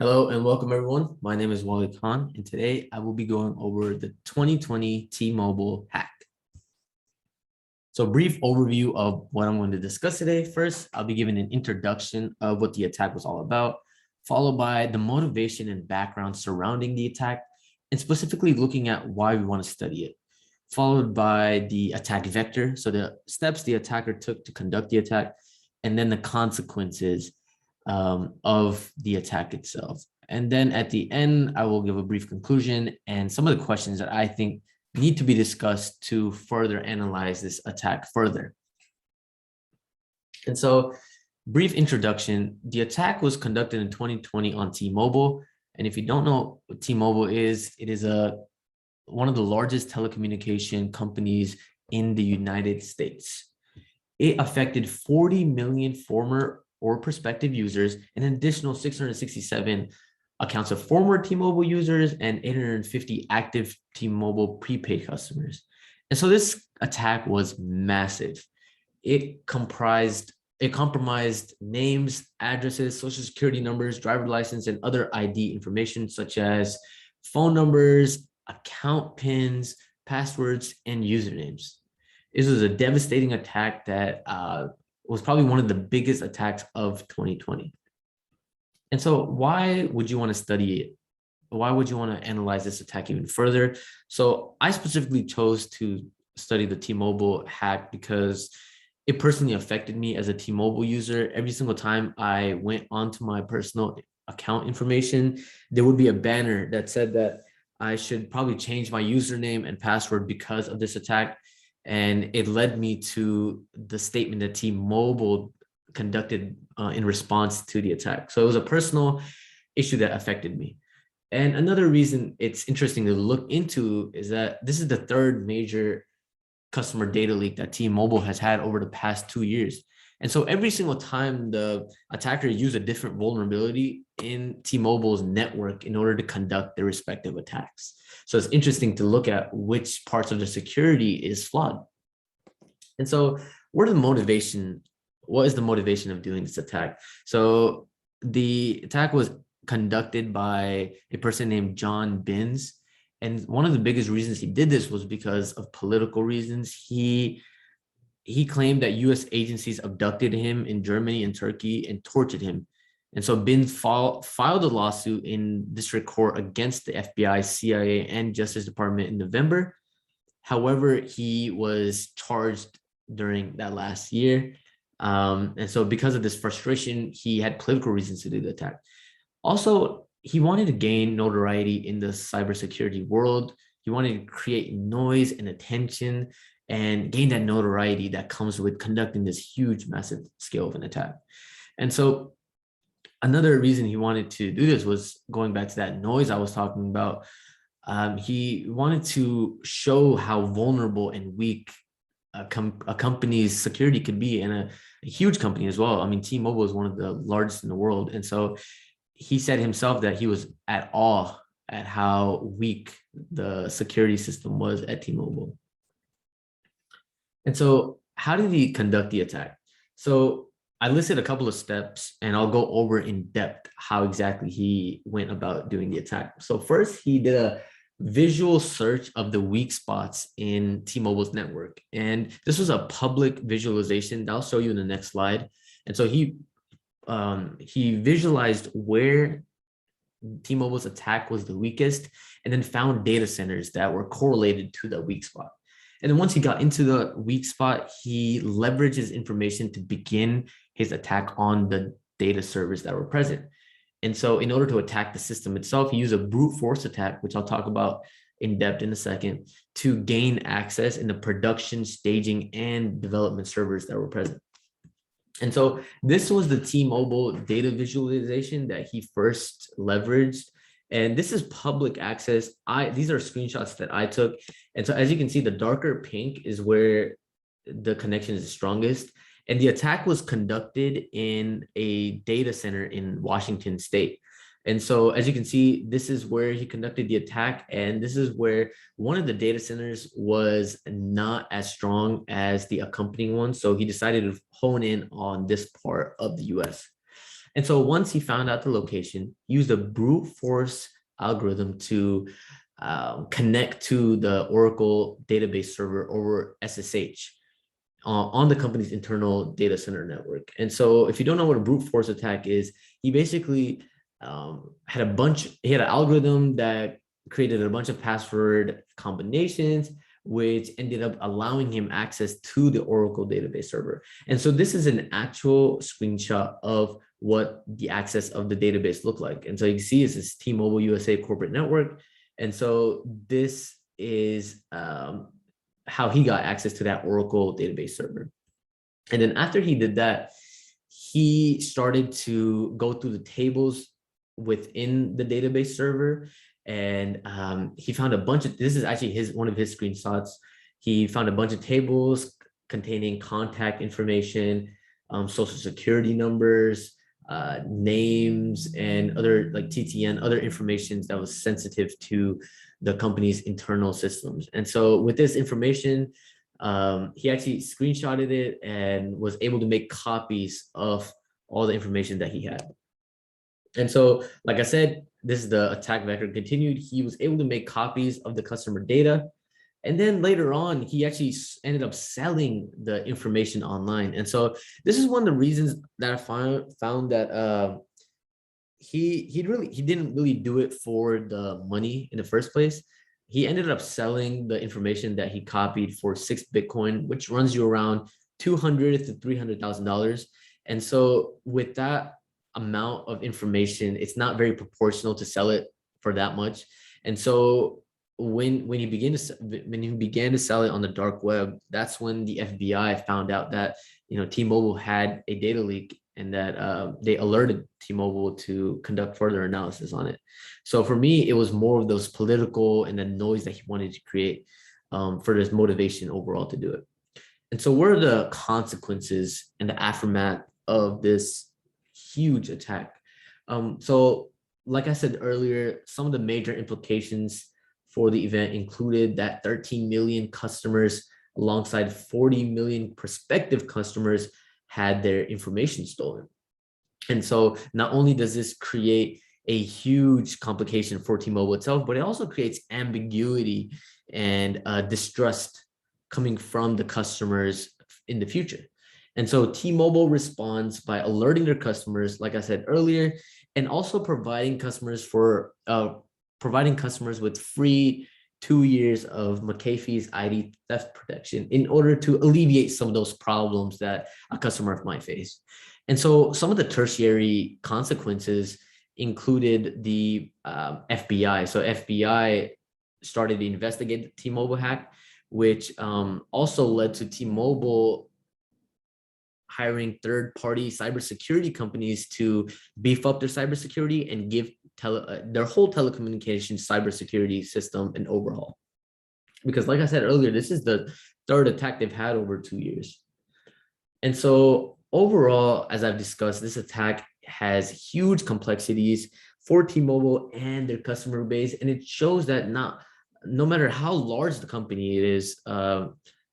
Hello and welcome everyone. My name is Wally Khan, and today I will be going over the 2020 T-Mobile hack. So, brief overview of what I'm going to discuss today. First, I'll be giving an introduction of what the attack was all about, followed by the motivation and background surrounding the attack, and specifically looking at why we want to study it, followed by the attack vector, so the steps the attacker took to conduct the attack, and then the consequences of the attack itself. And then at the end, I will give a brief conclusion and some of the questions that I think need to be discussed to further analyze this attack further. And so, brief introduction, the attack was conducted in 2020 on T-Mobile. And if you don't know what T-Mobile is, it is one of the largest telecommunication companies in the United States. It affected 40 million former or prospective users, and an additional 667 accounts of former T-Mobile users and 850 active T-Mobile prepaid customers. And so this attack was massive. It compromised names, addresses, social security numbers, driver license, and other ID information such as phone numbers, account pins, passwords, and usernames. This was a devastating attack that was probably one of the biggest attacks of 2020. And so why would you want to study it? Why would you want to analyze this attack even further? So I specifically chose to study the T-Mobile hack because it personally affected me as a T-Mobile user. Every single time I went onto my personal account information, there would be a banner that said that I should probably change my username and password because of this attack. And it led me to the statement that T-Mobile conducted in response to the attack. So it was a personal issue that affected me. And another reason it's interesting to look into is that this is the third major customer data leak that T-Mobile has had over the past 2 years. And so every single time the attacker used a different vulnerability in T-Mobile's network in order to conduct their respective attacks. So it's interesting to look at which parts of the security is flawed. And so what is the motivation of doing this attack? So the attack was conducted by a person named John Binns. And one of the biggest reasons he did this was because of political reasons. He claimed that US agencies abducted him in Germany and Turkey and tortured him. And so Binns filed a lawsuit in district court against the FBI, CIA, and Justice Department in November. However, he was charged during that last year. And so because of this frustration, he had political reasons to do the attack. Also, he wanted to gain notoriety in the cybersecurity world. He wanted to create noise and attention and gain that notoriety that comes with conducting this huge, massive scale of an attack. And so another reason he wanted to do this was going back to that noise I was talking about. He wanted to show how vulnerable and weak a company's security could be, and a huge company as well. I mean, T-Mobile is one of the largest in the world. And so he said himself that he was at awe at how weak the security system was at T-Mobile. And so how did he conduct the attack? So I listed a couple of steps and I'll go over in depth how exactly he went about doing the attack. So first, he did a visual search of the weak spots in T-Mobile's network. And this was a public visualization that I'll show you in the next slide. And so he visualized where T-Mobile's attack was the weakest and then found data centers that were correlated to the weak spot. And then once he got into the weak spot, he leveraged his information to begin his attack on the data servers that were present. And so in order to attack the system itself, he used a brute force attack, which I'll talk about in depth in a second, to gain access in the production, staging, and development servers that were present. And so this was the T-Mobile data visualization that he first leveraged. And this is public access. These are screenshots that I took. And so as you can see, the darker pink is where the connection is the strongest. And the attack was conducted in a data center in Washington State. And so as you can see, this is where he conducted the attack. And this is where one of the data centers was not as strong as the accompanying one. So he decided to hone in on this part of the US. And so once he found out the location, he used a brute force algorithm to connect to the Oracle database server over SSH on the company's internal data center network. And so if you don't know what a brute force attack is, he basically he had an algorithm that created a bunch of password combinations, which ended up allowing him access to the Oracle database server. And so this is an actual screenshot of what the access of the database looked like. And so you can see it's this T-Mobile USA corporate network. And so this is how he got access to that Oracle database server. And then after he did that, he started to go through the tables within the database server. And he found a bunch of, this is actually one of his screenshots. He found a bunch of tables containing contact information, social security numbers, names, and other like TTN, other information that was sensitive to the company's internal systems. And so with this information, he actually screenshotted it and was able to make copies of all the information that he had. And so, like I said, this is the attack vector continued. He was able to make copies of the customer data. And then later on, he actually ended up selling the information online. And so this is one of the reasons that I found that he didn't really do it for the money in the first place. He ended up selling the information that he copied for 6 Bitcoin, which runs you around $200,000 to $300,000. And so with that amount of information, it's not very proportional to sell it for that much. And so when he began to sell it on the dark web, that's when the FBI found out that T-Mobile had a data leak, and that they alerted T-Mobile to conduct further analysis on it. So for me, it was more of those political and the noise that he wanted to create for this motivation overall to do it. And so what are the consequences and the aftermath of this huge attack? So like I said earlier, some of the major implications for the event included that 13 million customers alongside 40 million prospective customers had their information stolen. And so not only does this create a huge complication for T-Mobile itself, but it also creates ambiguity and distrust coming from the customers in the future. And so T-Mobile responds by alerting their customers, like I said earlier, and also providing customers with free 2 years of McAfee's ID theft protection in order to alleviate some of those problems that a customer might face. And so some of the tertiary consequences included the FBI. So FBI started to investigate the T-Mobile hack, which also led to T-Mobile hiring third-party cybersecurity companies to beef up their cybersecurity and give their whole telecommunications cybersecurity system an overhaul. Because like I said earlier, this is the third attack they've had over 2 years. And so overall, as I've discussed, this attack has huge complexities for T-Mobile and their customer base. And it shows that no matter how large the company it is,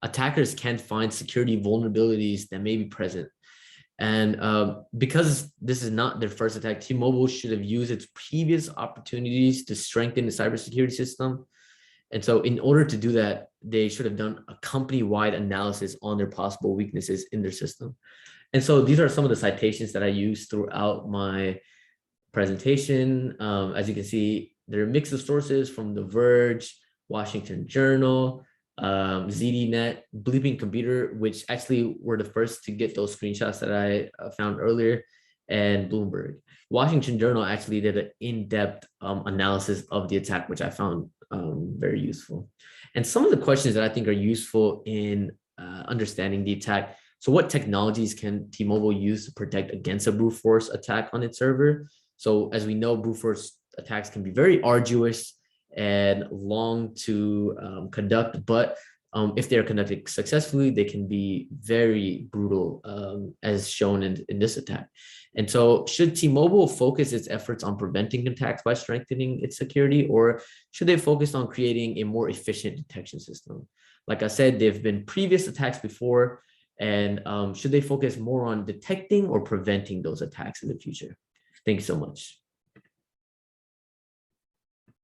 attackers can find security vulnerabilities that may be present. And because this is not their first attack, T-Mobile should have used its previous opportunities to strengthen the cybersecurity system. And so in order to do that, they should have done a company-wide analysis on their possible weaknesses in their system. And so these are some of the citations that I used throughout my presentation. As you can see, there are a mix of sources from The Verge, Washington Journal, ZDNet, Bleeping Computer, which actually were the first to get those screenshots that I found earlier, and Bloomberg. Washington Journal actually did an in-depth analysis of the attack, which I found very useful. And some of the questions that I think are useful in understanding the attack. So what technologies can T-Mobile use to protect against a brute force attack on its server? So as we know, brute force attacks can be very arduous and long to conduct, but if they're conducted successfully, they can be very brutal, as shown in this attack. And so should T-Mobile focus its efforts on preventing attacks by strengthening its security, or should they focus on creating a more efficient detection system? Like I said, there have been previous attacks before, And should they focus more on detecting or preventing those attacks in the future? Thanks so much.